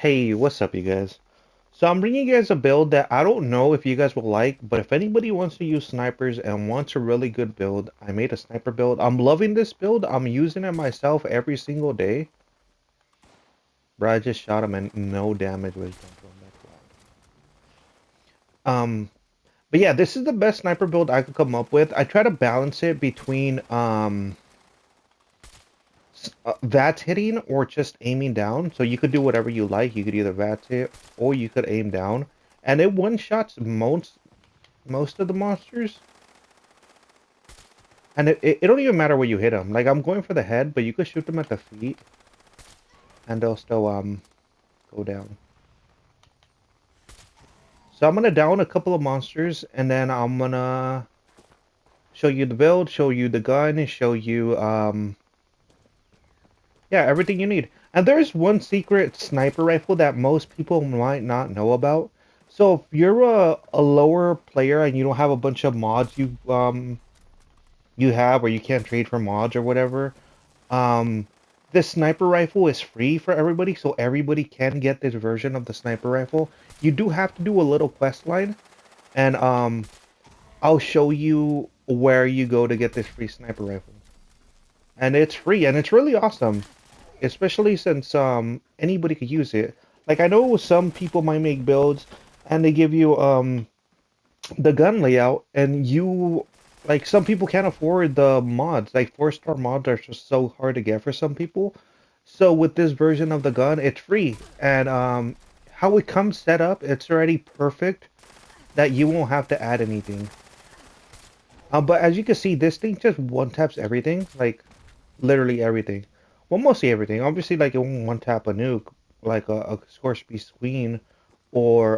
Hey, what's up, you guys? So I'm bringing you guys a build that I don't know if you guys will like, but if anybody wants to use snipers and wants a really good build, I made a sniper build. I'm loving this build. I'm using it myself every single day. Bro, I just shot him and no damage was done to him. That's wild. But yeah, this is the best sniper build I could come up with. I try to balance it between VATS hitting or just aiming down. So you could do whatever you like. You could either VATS hit or you could aim down. And it one-shots most of the monsters. And it don't even matter where you hit them. Like, I'm going for the head, but you could shoot them at the feet, and they'll still, go down. So I'm gonna down a couple of monsters, and then I'm gonna show you the build, show you the gun, and show you, yeah, everything you need. And there's one secret sniper rifle that most people might not know about. So if you're a lower player and you don't have a bunch of mods you have, or you can't trade for mods or whatever, Um, this sniper rifle is free for everybody, so everybody can get this version of the sniper rifle. You do have to do a little quest line, and I'll show you where you go to get this free sniper rifle. And it's free, and it's really awesome, especially since anybody could use it. Like, I know some people might make builds, and they give you the gun layout, and you like some people can't afford the mods. Like 4-star mods are just so hard to get for some people. So with this version of the gun, it's free, and how it comes set up, it's already perfect that you won't have to add anything. But as you can see, this thing just one taps everything, like literally everything. Well, mostly everything. Obviously, like it won't one tap a nuke, like a Scorch Beast Queen, or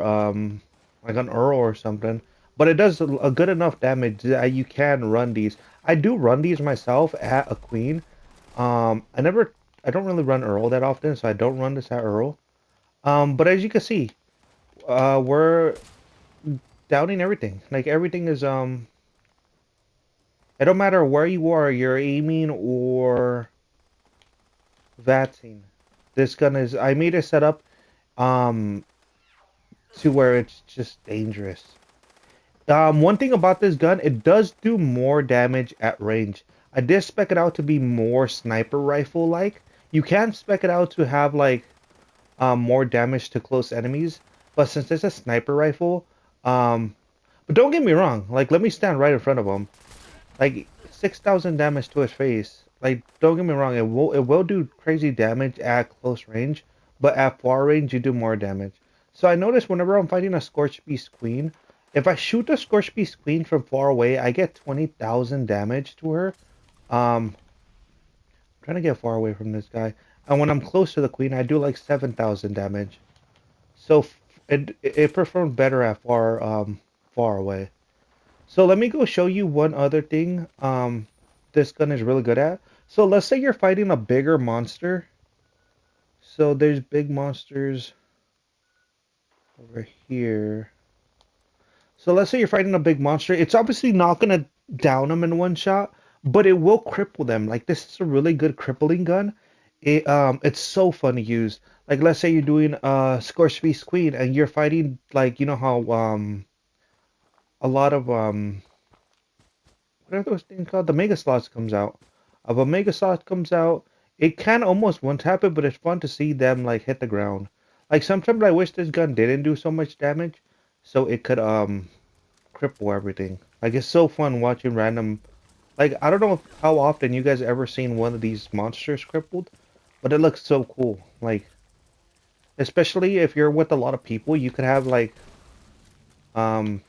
like an Earl or something. But it does a good enough damage that you can run these. I do run these myself at a Queen. I don't really run Earl that often, so I don't run this at Earl. But as you can see, we're downing everything. Like everything is it don't matter where you are, you're aiming or vaccine. This gun is I made it set up um to where it's just dangerous. One thing about this gun, it does do more damage at range. I did spec it out to be more sniper rifle like. You can spec it out to have like more damage to close enemies, but since it's a sniper rifle, um but don't get me wrong, like let me stand right in front of him. Like 6,000 damage to his face. Like, don't get me wrong, it will do crazy damage at close range, but at far range you do more damage. So I noticed whenever I'm fighting a Scorched Beast Queen, if I shoot the Scorched Beast Queen from far away, I get 20,000 damage to her. I'm trying to get far away from this guy. And when I'm close to the queen, I do like 7,000 damage. So it performed better at far away. So let me go show you one other thing this gun is really good at. So let's say you're fighting a bigger monster. So there's big monsters over here. So let's say you're fighting a big monster. It's obviously not gonna down them in one shot, but it will cripple them. Like this is a really good crippling gun. It's so fun to use. Like let's say you're doing Scorched Beast Queen and you're fighting like you know how a lot of what are those things called? The Mega Slots comes out. If a Mega Slot comes out, it can almost one tap it, but it's fun to see them like hit the ground. Like sometimes I wish this gun didn't do so much damage, so it could cripple everything. Like it's so fun watching random. Like I don't know how often you guys ever seen one of these monsters crippled, but it looks so cool. Like especially if you're with a lot of people, you could have like um.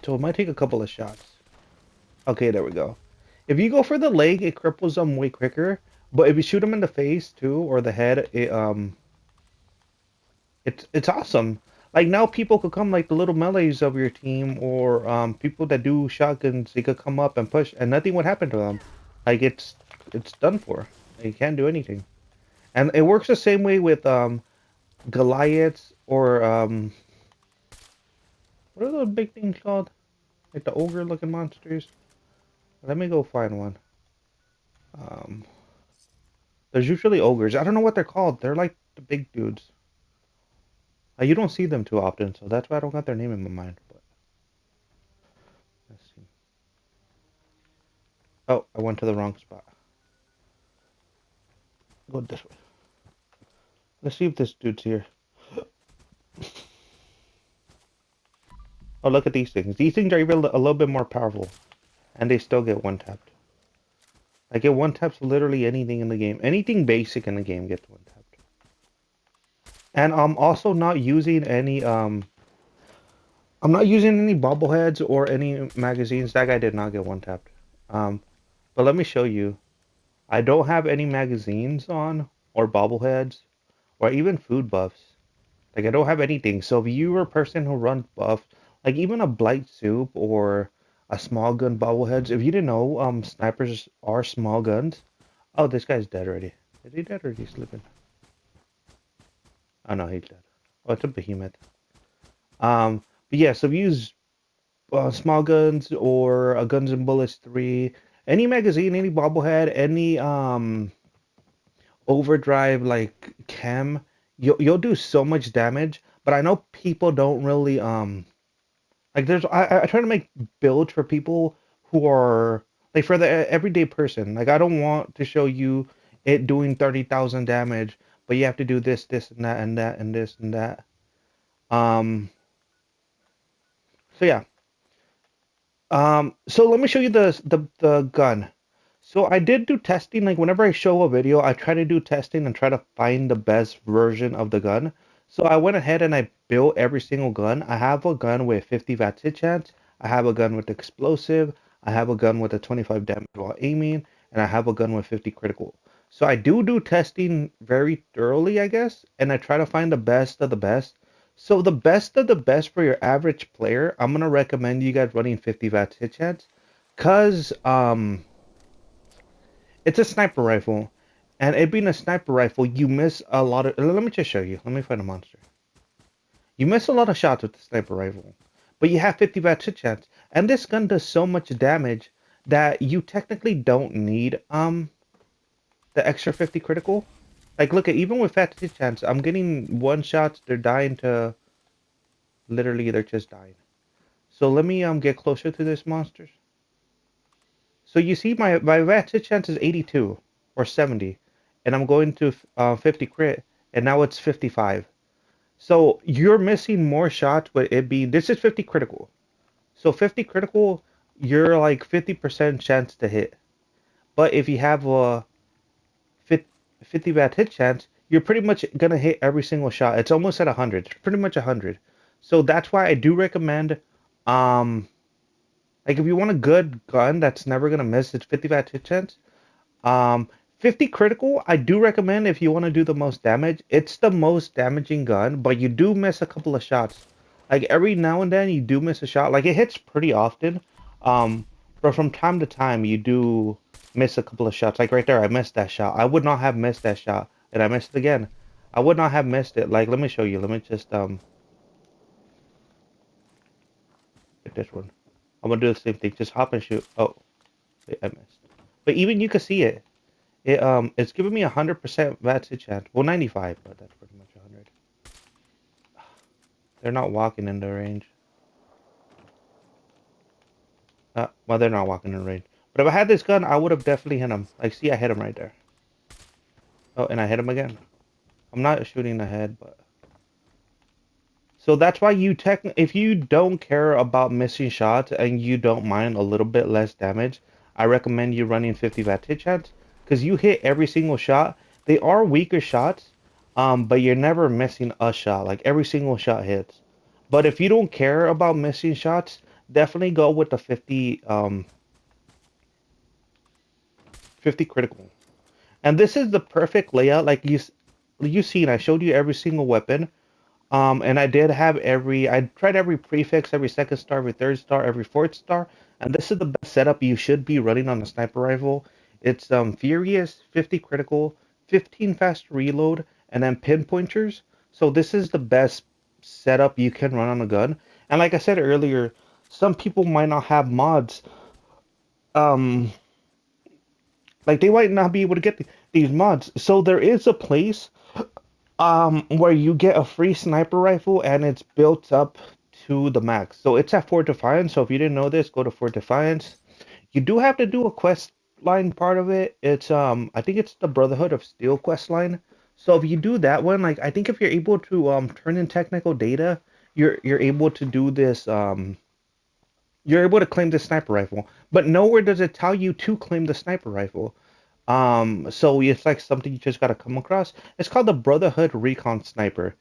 So it might take a couple of shots. Okay, there we go. If you go for the leg, it cripples them way quicker. But if you shoot them in the face too or the head, it's awesome. Like now people could come like the little melees of your team or people that do shotguns, they could come up and push and nothing would happen to them. Like it's done for. You can't do anything. And it works the same way with Goliaths or what are those big things called? Like the ogre looking monsters. Let me go find one. Um There's usually ogres. I don't know what they're called. They're like the big dudes. You don't see them too often, so that's why I don't got their name in my mind. But let's see. Oh, I went to the wrong spot. Go this way. Let's see if this dude's here. Oh, look at these things. These things are even a little bit more powerful, and they still get one tapped. I get one taps literally anything in the game. Anything basic in the game gets one tapped. And I'm also not using any I'm not using any bobbleheads or any magazines. That guy did not get one tapped. Um, but let me show you. I don't have any magazines on or bobbleheads or even food buffs. Like I don't have anything. So if you are a person who runs buff, like even a blight soup or a small gun bobbleheads, if you didn't know, snipers are small guns. Oh, this guy's dead already. Is he dead or is he sleeping? Oh no, he's dead. Oh, it's a behemoth. But yeah, so if you use small guns or Guns and Bullets 3, any magazine, any bobblehead, any overdrive like chem, you'll do so much damage. But I know people don't really like there's I try to make builds for people who are like for the everyday person. Like I don't want to show you it doing 30,000 damage, but you have to do this, this, and that, and that, and this, and that. Um, so yeah. So let me show you the gun. So I did do testing. Like whenever I show a video, I try to do testing and try to find the best version of the gun. So I went ahead and I built every single gun. I have a gun with 50 VAT hit chance. I have a gun with explosive. I have a gun with a 25 damage while aiming, and I have a gun with 50 critical. So I do testing very thoroughly, I guess, and I try to find the best of the best. So the best of the best for your average player, I'm gonna recommend you guys running 50 VAT hit chance, cause it's a sniper rifle, and it being a sniper rifle, you miss a lot of. Let me just show you. Let me find a monster. You miss a lot of shots with the sniper rifle, but you have 50 VAT hit chance, and this gun does so much damage that you technically don't need the extra 50 critical. Like look at even with fat hit chance, I'm getting one shots. They're dying to literally they're just dying. So let me get closer to this monster. So you see my rat hit chance is 82 or 70, and I'm going to 50 crit, and now it's 55. So you're missing more shots with it being this is 50 critical. So 50 critical, you're like 50% chance to hit. But if you have a 50 bat hit chance, you're pretty much gonna hit every single shot. It's almost at 100. It's pretty much 100. So that's why I do recommend um like if you want a good gun that's never gonna miss, it's 50 bat hit chance. Um, 50 critical, I do recommend if you want to do the most damage. It's the most damaging gun, but you do miss a couple of shots. Like every now and then you do miss a shot. Like it hits pretty often. Um, but from time to time you do miss a couple of shots. Like right there, I missed that shot. I would not have missed that shot. And I missed it again. I would not have missed it. Like let me show you. Let me just get this one. I'm gonna do the same thing. Just hop and shoot. Oh, wait, I missed. But even you can see it. It's giving me 100% VATS chance. Well, 95, but that's pretty much 100. They're not walking in the range. Well, they're not walking in range. But if I had this gun, I would have definitely hit him. Like, see, I hit him right there. Oh, and I hit him again. I'm not shooting ahead, but so that's why if you don't care about missing shots and you don't mind a little bit less damage, I recommend you running 50 VAT hit chance because you hit every single shot. They are weaker shots, but you're never missing a shot. Like every single shot hits. But if you don't care about missing shots, definitely go with the 50 critical. And this is the perfect layout. Like you seen, I showed you every single weapon. And I did have I tried every prefix, every second star, every third star, every fourth star, and this is the best setup you should be running on a sniper rifle. It's Furious, 50 critical, 15 fast reload, and then pinpointers. So this is the best setup you can run on a gun. And like I said earlier, some people might not have mods. Um, like they might not be able to get these mods. So there is a place Where you get a free sniper rifle and it's built up to the max. So it's at Fort Defiance. So if you didn't know this, go to Fort Defiance. You do have to do a quest line part of it. It's I think it's the Brotherhood of Steel quest line. So if you do that one, like I think if you're able to turn in technical data, you're able to do this you're able to claim the sniper rifle. But nowhere does it tell you to claim the sniper rifle. So it's like something you just gotta come across. It's called the Brotherhood Recon Sniper.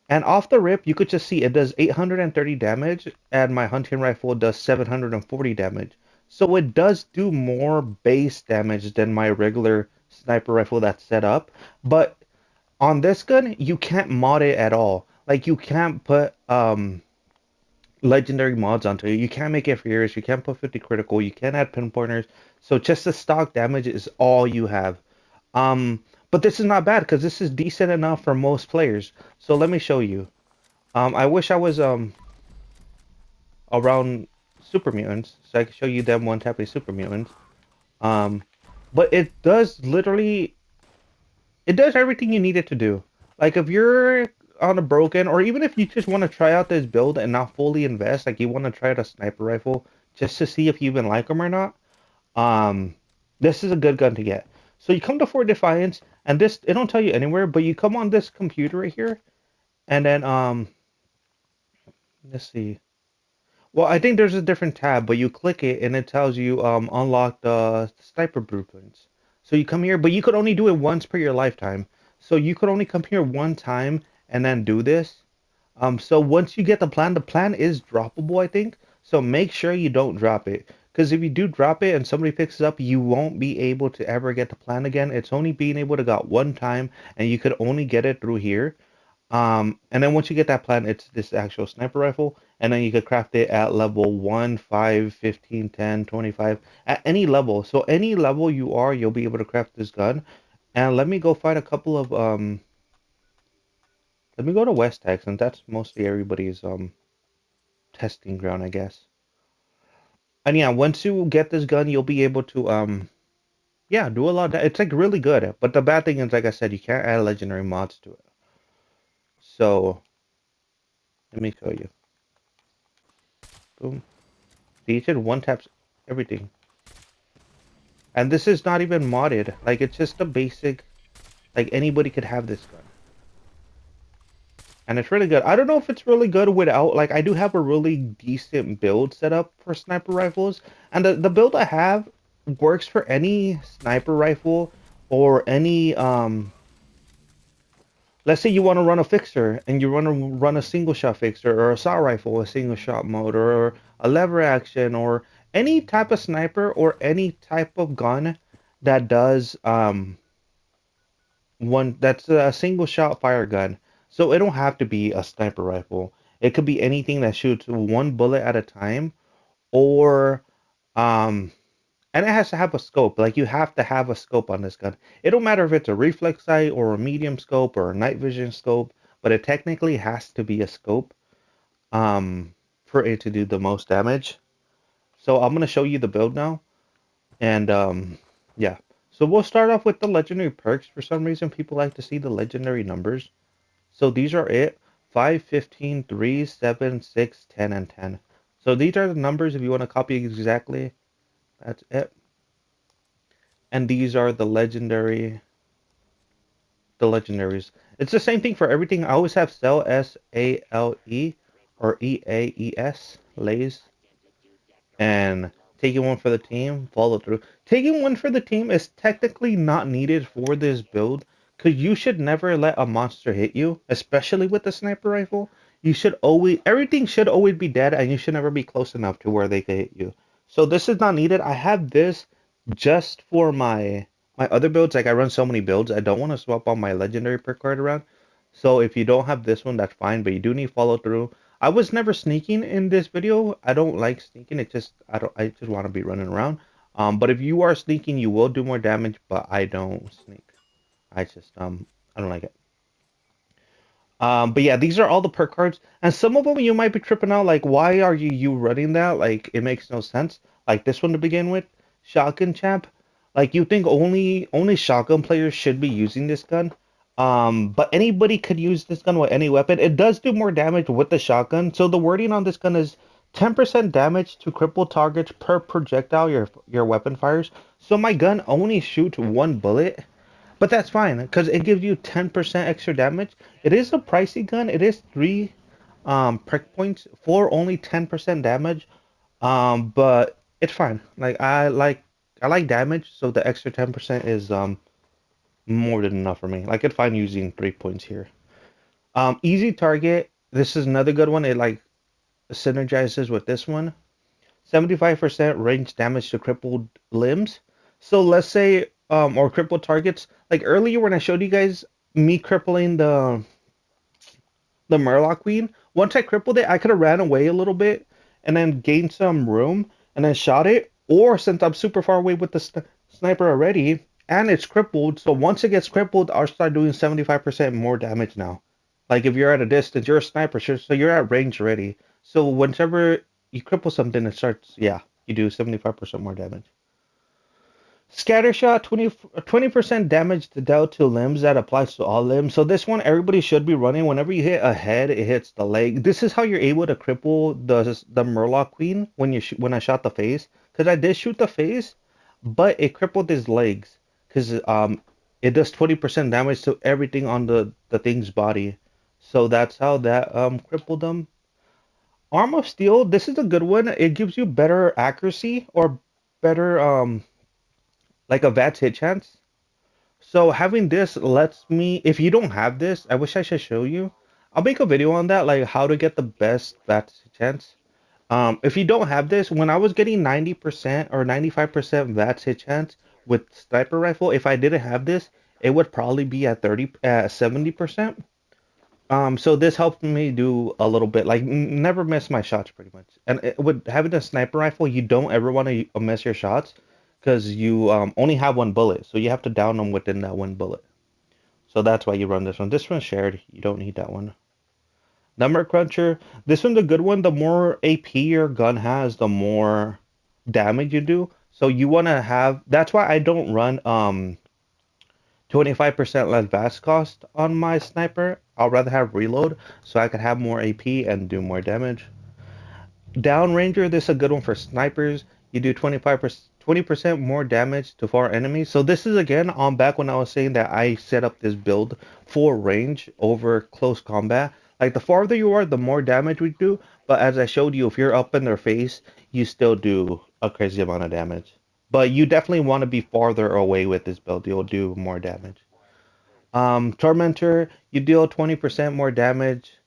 And off the rip, you could just see it does 830 damage, and my hunting rifle does 740 damage. So it does do more base damage than my regular sniper rifle that's set up. But on this gun, you can't mod it at all. Like you can't put legendary mods onto it. You can't make it fierce. You can't put 50 critical. You can't add pinpointers. So just the stock damage is all you have. But this is not bad because this is decent enough for most players. So let me show you. I wish I was around super mutants so I could show you them one tapping super mutants. Um, but it does everything you need it to do. Like if you're on a broken, or even if you just want to try out this build and not fully invest, like you want to try out a sniper rifle just to see if you even like them or not. Um, this is a good gun to get. So you come to Fort Defiance, and this it don't tell you anywhere, but you come on this computer right here, and then let's see. Well, I think there's a different tab, but you click it and it tells you unlock the sniper blueprints. So you come here, but you could only do it once per your lifetime. So you could only come here one time and then do this. So once you get the plan is droppable, I think. So make sure you don't drop it. Because if you do drop it and somebody picks it up, you won't be able to ever get the plan again. It's only being able to got one time, and you could only get it through here. And then once you get that plan, it's this actual sniper rifle, and then you could craft it at level 1, 5, 15, 10, 25, at any level. So any level you are, you'll be able to craft this gun. And let me go find a couple of let me go to West Texas. That's mostly everybody's testing ground, I guess. And yeah, once you get this gun, you'll be able to yeah, do a lot of, it's like really good. But the bad thing is, like I said, you can't add legendary mods to it. So let me show you. Boom. See, it one taps everything. And this is not even modded. Like it's just a basic, like anybody could have this gun. And it's really good. I don't know if it's really good without, like I do have a really decent build set up for sniper rifles. And the build I have works for any sniper rifle or any let's say you want to run a fixer and you want to run a single shot fixer or assault rifle, a single shot mode, or a lever action, or any type of sniper or any type of gun that does one that's a single shot fire gun. So it don't have to be a sniper rifle. It could be anything that shoots one bullet at a time, or um and it has to have a scope. Like you have to have a scope on this gun. It don't matter if it's a reflex sight or a medium scope or a night vision scope, but it technically has to be a scope for it to do the most damage. So I'm gonna show you the build now, and yeah. So we'll start off with the legendary perks. For some reason, people like to see the legendary numbers. So these are it: 5, 15, 3, 7, 6, 10, and 10. So these are the numbers if you want to copy exactly. That's it. And these are the legendaries. It's the same thing for everything. I always have Sale, Sale, or Eaes, Lays, and taking one for the team, follow through. Taking one for the team is technically not needed for this build, because you should never let a monster hit you, especially with the sniper rifle. You should always, everything should always be dead, and you should never be close enough to where they can hit you. So this is not needed. I have this just for my other builds. Like I run so many builds, I don't want to swap all my legendary perk card around. So if you don't have this one, that's fine, but you do need follow through. I was never sneaking in this video. I don't like sneaking. It just I just want to be running around. But if you are sneaking, you will do more damage, but I don't sneak. I just I don't like it. But yeah, these are all the perk cards, and some of them you might be tripping out. Like, why are you running that? Like, it makes no sense. Like this one to begin with, shotgun champ. Like you think only shotgun players should be using this gun? But anybody could use this gun with any weapon. It does do more damage with the shotgun. So the wording on this gun is 10% damage to crippled targets per projectile your weapon fires. So my gun only shoots one bullet, but that's fine because it gives you 10% extra damage. It is a pricey gun. It is three perk points for only 10% damage. But it's fine. I like damage, so the extra 10% is more than enough for me. I could find using 3 points here. Easy target. This is another good one. It like synergizes with this one. 75% range damage to crippled limbs. So let's say or crippled targets. Like earlier when I showed you guys me crippling the Murloc Queen, once I crippled it, I could have ran away a little bit and then gained some room and then shot it. Or since I'm super far away with the sniper already and it's crippled, so once it gets crippled, I'll start doing 75% more damage now. Like if you're at a distance, you're a sniper, so you're at range already. So whenever you cripple something, it starts, yeah, you do 75% more damage. Scatter shot, 20% damage dealt to limbs that applies to all limbs. So this one everybody should be running. Whenever you hit a head, it hits the leg. This is how you're able to cripple the Murloc Queen when I shot the face. Because I did shoot the face, but it crippled his legs. Because it does 20% damage to everything on the thing's body. So that's how that crippled them. Arm of Steel, this is a good one. It gives you better accuracy or better like a VATS hit chance. So having this lets me, if you don't have this, I wish I should show you. I'll make a video on that, like how to get the best VATS chance. If you don't have this, when I was getting 90% or 95% VATS hit chance with sniper rifle, if I didn't have this, it would probably be at 70%. So this helped me do a little bit, like never miss my shots pretty much. And with having a sniper rifle, you don't ever want to miss your shots because you only have one bullet, so you have to down them within that one bullet. So that's why you run this one. This one's shared. You don't need that one. Number cruncher. This one's a good one. The more AP your gun has, the more damage you do. So you want to have. That's why I don't run 25% less VAS cost on my sniper. I'll rather have reload so I can have more AP and do more damage. Downranger, this is a good one for snipers. You do 20% more damage to far enemies. So this is again on back when I was saying that I set up this build for range over close combat. Like the farther you are, the more damage we do. But as I showed you, if you're up in their face, you still do a crazy amount of damage. But you definitely want to be farther away with this build. You'll do more damage. Tormentor, you deal 20% more damage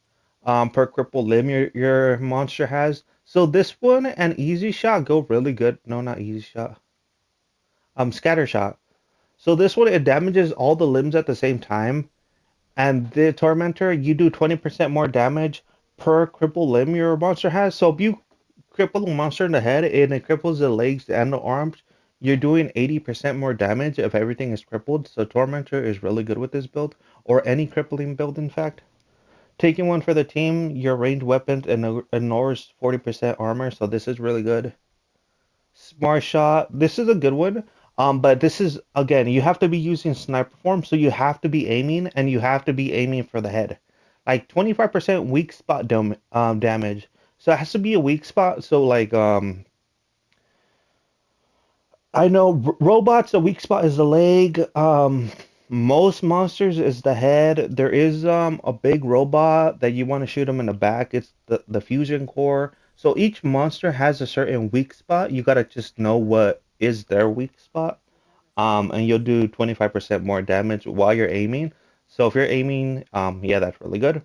per crippled limb your monster has. So this one and easy shot go really good. No, not easy shot. Scatter shot. So this one it damages all the limbs at the same time. And the Tormentor, you do 20% more damage per crippled limb your monster has. So if you cripple a monster in the head and it cripples the legs and the arms, you're doing 80% more damage if everything is crippled. So Tormentor is really good with this build, or any crippling build, in fact. Taking one for the team, your ranged weapons and ignores 40% armor, so this is really good. Smart shot, this is a good one. But this is again, you have to be using sniper form, so you have to be aiming and you have to be aiming for the head. Like 25% weak spot damage. So it has to be a weak spot. So like I know robots, a weak spot is the leg. Most monsters is the head. There is a big robot that you want to shoot them in the back. It's the fusion core. So each monster has a certain weak spot. You gotta just know what is their weak spot. And you'll do 25% more damage while you're aiming. So if you're aiming, yeah, that's really good.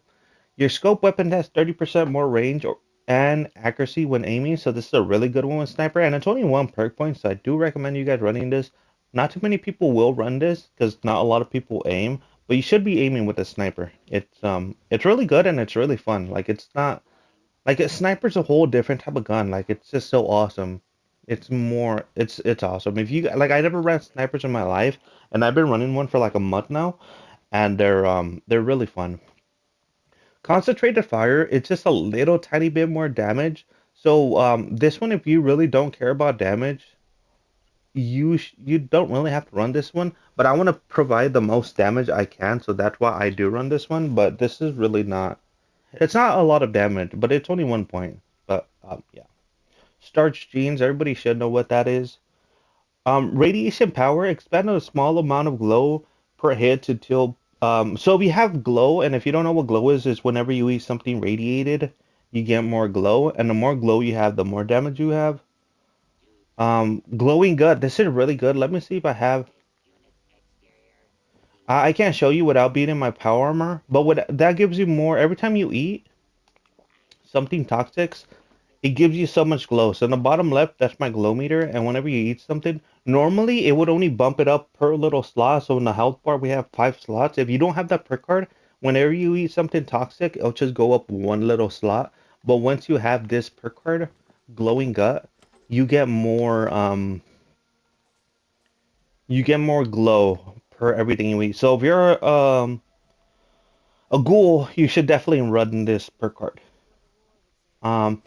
Your scope weapon has 30% more range and accuracy when aiming, so this is a really good one with sniper, and it's only one perk point, so I do recommend you guys running this. Not too many people will run this because not a lot of people aim, but you should be aiming with a sniper. It's really good and it's really fun. Like it's not like a sniper's a whole different type of gun. Like it's just so awesome. It's awesome. If you like, I never ran snipers in my life, and I've been running one for like a month now, and they're really fun. Concentrated fire, it's just a little tiny bit more damage. So this one, if you really don't care about damage, you don't really have to run this one, but I want to provide the most damage I can, so that's why I do run this one. But this is really not. It's not a lot of damage, but it's only 1 point. But yeah, starch genes. Everybody should know what that is. Radiation power. Expend a small amount of glow per hit to till. So we have glow, and if you don't know what glow is whenever you eat something radiated, you get more glow, and the more glow you have, the more damage you have. Glowing gut. This is really good. Let me see if I have. I can't show you without being in my power armor, but what that gives you more every time you eat something toxic, it gives you so much glow. So in the bottom left, that's my glow meter, and whenever you eat something, normally it would only bump it up per little slot. So in the health bar, we have 5 slots. If you don't have that perk card, whenever you eat something toxic, it'll just go up one little slot. But once you have this perk card, glowing gut, you get more you get more glow per everything you eat. So if you're a ghoul, you should definitely run this perk card. Um,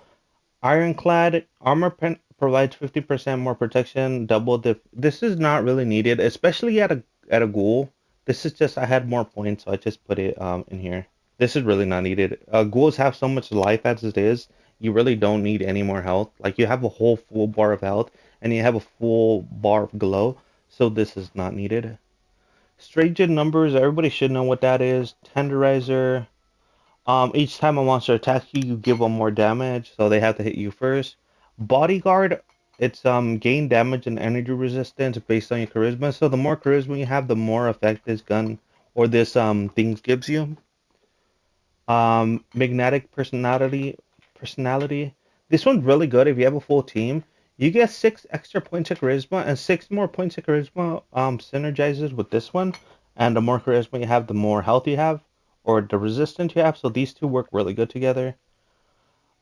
Ironclad armor provides 50% more protection, double the. This is not really needed, especially at a ghoul. This is just I had more points, so I just put it in here. This is really not needed. Ghouls have so much life as it is. You really don't need any more health. Like you have a whole full bar of health, and you have a full bar of glow. So this is not needed. Strange in numbers. Everybody should know what that is. Tenderizer. Each time a monster attacks you, you give them more damage, so they have to hit you first. Bodyguard, it's gain damage and energy resistance based on your charisma. So the more charisma you have, the more effect this gun or this things gives you. Magnetic personality. This one's really good if you have a full team. You get 6 extra points of charisma, and 6 more points of charisma synergizes with this one. And the more charisma you have, the more health you have, or the resistance you have. So these two work really good together.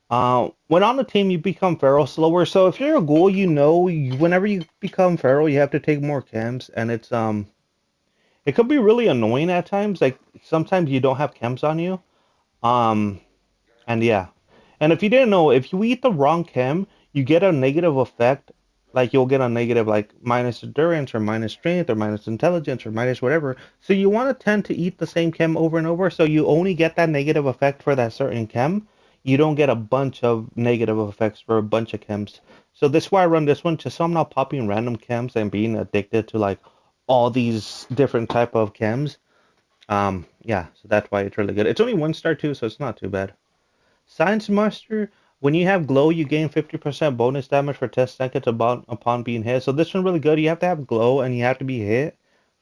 When on the team, you become feral slower. So if you're a ghoul, whenever you become feral, you have to take more chems, and it could be really annoying at times. Like sometimes you don't have chems on you. Um, and yeah. And if you didn't know, if you eat the wrong chem, you get a negative effect. Like you'll get a negative like minus endurance or minus strength or minus intelligence or minus whatever. So you want to tend to eat the same chem over and over. So you only get that negative effect for that certain chem. You don't get a bunch of negative effects for a bunch of chems. So this is why I run this one, just so I'm not popping random chems and being addicted to like all these different type of chems. Yeah, so that's why it's really good. It's only 1 star too, so it's not too bad. Science Master, when you have glow, you gain 50% bonus damage for 10 seconds upon being hit. So this one's really good. You have to have glow and you have to be hit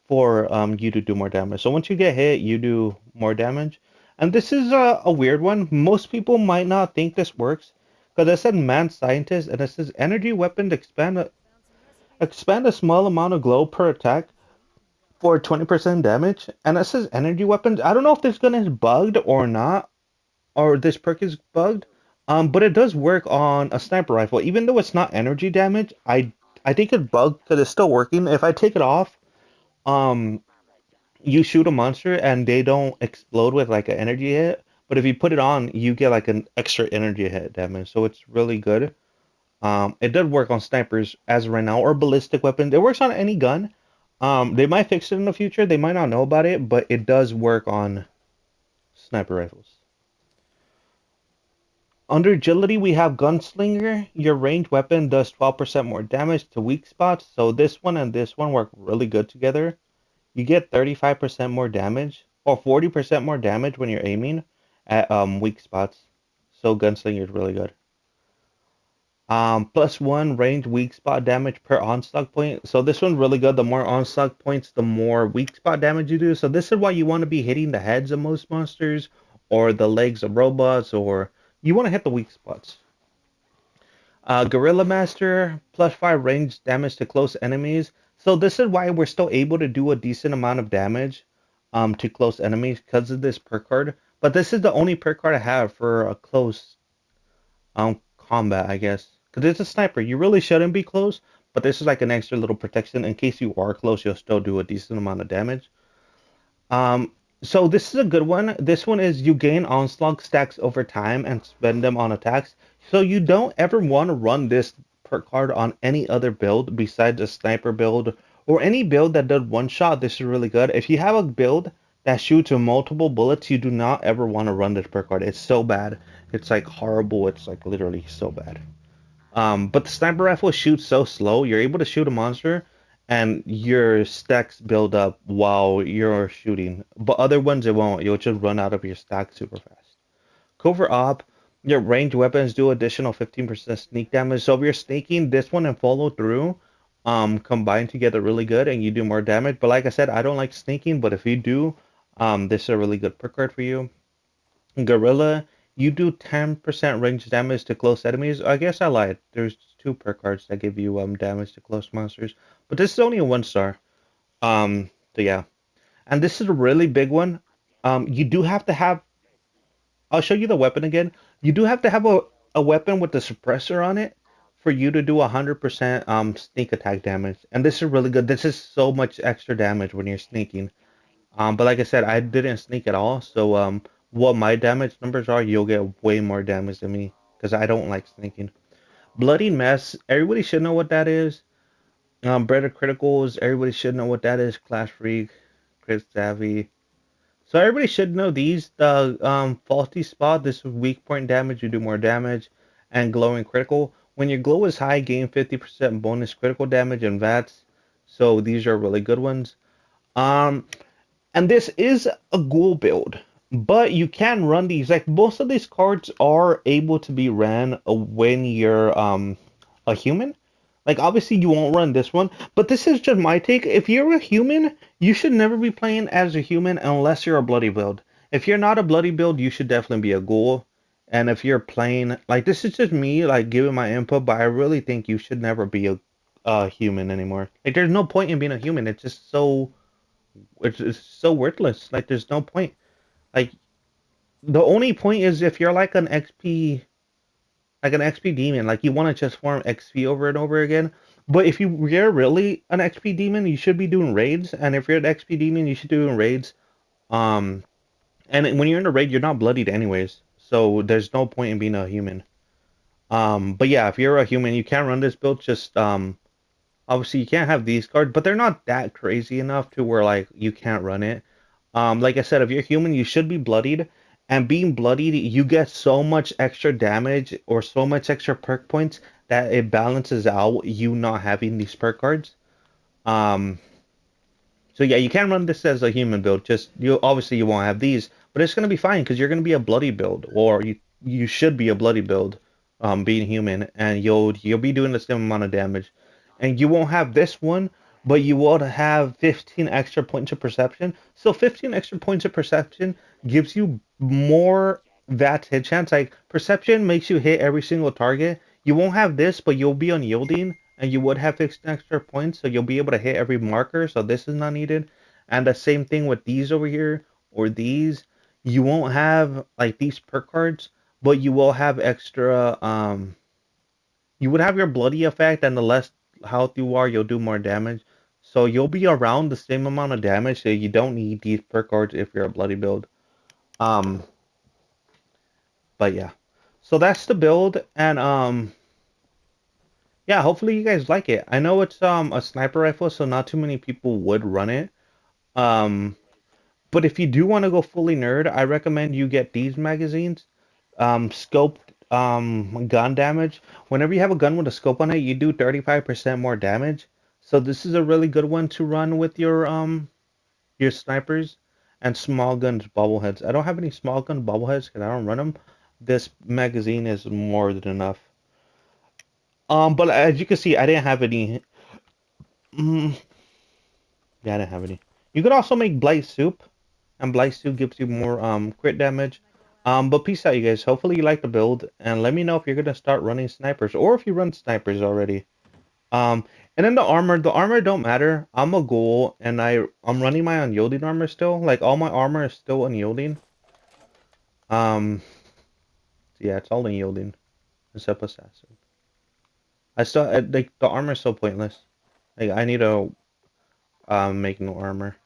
for you to do more damage. So once you get hit, you do more damage. And this is a weird one. Most people might not think this works because it said man scientist and it says energy weapons expand a small amount of glow per attack for 20% damage. And it says energy weapons. I don't know if this gun is bugged or not, or this perk is bugged. But it does work on a sniper rifle. Even though it's not energy damage, I think it's bugged because it's still working. If I take it off, um, you shoot a monster and they don't explode with like an energy hit. But if you put it on, you get like an extra energy hit damage. So it's really good. It does work on snipers as of right now, or ballistic weapons. It works on any gun. They might fix it in the future. They might not know about it, but it does work on sniper rifles. Under agility, we have Gunslinger. Your ranged weapon does 12% more damage to weak spots. So this one and this one work really good together. You get 35% more damage or 40% more damage when you're aiming at weak spots. So Gunslinger is really good. +1 range weak spot damage per onslaught point. So this one's really good. The more onslaught points, the more weak spot damage you do. So this is why you want to be hitting the heads of most monsters or the legs of robots, or you want to hit the weak spots. Gorilla Master, +5 range damage to close enemies. So this is why we're still able to do a decent amount of damage to close enemies because of this perk card. But this is the only perk card I have for a close combat, I guess. Because it's a sniper. You really shouldn't be close, but this is like an extra little protection. In case you are close, you'll still do a decent amount of damage. Um, so this is a good one. This one is you gain onslaught stacks over time and spend them on attacks. So you don't ever want to run this perk card on any other build besides a sniper build or any build that does one shot. This is really good. If you have a build that shoots multiple bullets, you do not ever want to run this perk card. It's so bad. It's like horrible. It's like literally so bad. But the sniper rifle shoots so slow. You're able to shoot a monster, and your stacks build up while you're shooting. But other ones it won't. You'll just run out of your stack super fast. Covert Op, your ranged weapons do additional 15% sneak damage. So if you're sneaking this one and follow through, combine together really good, and you do more damage. But like I said, I don't like sneaking. But if you do, this is a really good perk card for you. Gorilla, you do 10% range damage to close enemies. I guess I lied. There's two perk cards that give you damage to close monsters, but this is only a 1 star. So yeah, and this is a really big one. You do have to have. I'll show you the weapon again. You do have to have a weapon with the suppressor on it for you to do 100% sneak attack damage, and this is really good. This is so much extra damage when you're sneaking. But like I said, I didn't sneak at all. So what my damage numbers are, you'll get way more damage than me because I don't like sneaking. Bloody Mess, everybody should know what that is. Bread of Criticals, everybody should know what that is. Clash Freak, Crit Savvy. So everybody should know these. The Faulty Spot, this is weak point damage, you do more damage. And Glowing Critical. When your glow is high, gain 50% bonus critical damage and VATS. So these are really good ones. Um, and this is a ghoul build, but you can run these. Like most of these cards are able to be ran when you're a human. Like obviously you won't run this one, but this is just my take. If you're a human, you should never be playing as a human unless you're a bloody build. If you're not a bloody build, you should definitely be a ghoul. And if you're playing like this is just me like giving my input, but I really think you should never be a human anymore. Like there's no point in being a human. It's just so it's so worthless. Like there's no point. Like the only point is if you're like an XP demon, like you want to just farm XP over and over again. But if you're really an XP demon, you should be doing raids. And if you're an XP demon, you should be doing raids. Um, and when you're in a raid, you're not bloodied anyways. So there's no point in being a human. But yeah, if you're a human, you can't run this build. Just obviously you can't have these cards, but they're not that crazy enough to where like you can't run it. Like I said, if you're human, you should be bloodied, and being bloodied, you get so much extra damage or so much extra perk points that it balances out you not having these perk cards. Um, so yeah, you can run this as a human build. Just you obviously you won't have these, but it's gonna be fine because you're gonna be a bloody build, or you should be a bloody build, being human, and you'll be doing the same amount of damage, and you won't have this one, but you will have 15 extra points of perception. So 15 extra points of perception gives you more that hit chance. Like perception makes you hit every single target. You won't have this, but you'll be unyielding and you would have 15 extra points, so you'll be able to hit every marker. So this is not needed. And the same thing with these over here or these. You won't have like these perk cards, but you will have extra. You would have your bloody effect, and the less health you are, you'll do more damage. So you'll be around the same amount of damage. So you don't need these perk cards if you're a bloody build. Um, but yeah. So that's the build, and yeah, hopefully you guys like it. I know it's a sniper rifle, so not too many people would run it. Um, but if you do want to go fully nerd, I recommend you get these magazines. Scoped gun damage. Whenever you have a gun with a scope on it, you do 35% more damage. So this is a really good one to run with your snipers and small guns bobbleheads. I don't have any small gun bobbleheads because I don't run them. This magazine is more than enough. But as you can see, I didn't have any. Mm, yeah, I didn't have any. You could also make Blight Soup, and Blight Soup gives you more crit damage. But peace out, you guys. Hopefully you like the build, and let me know if you're gonna start running snipers, or if you run snipers already. Um, and then the armor don't matter. I'm a ghoul, and I'm running my unyielding armor still. Like all my armor is still unyielding. So yeah, it's all unyielding except assassin. Like the armor is so pointless. Like I need to make new armor.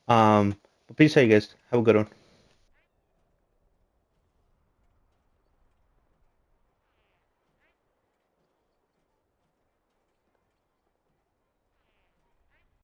Um, but peace out, you guys. Have a good one.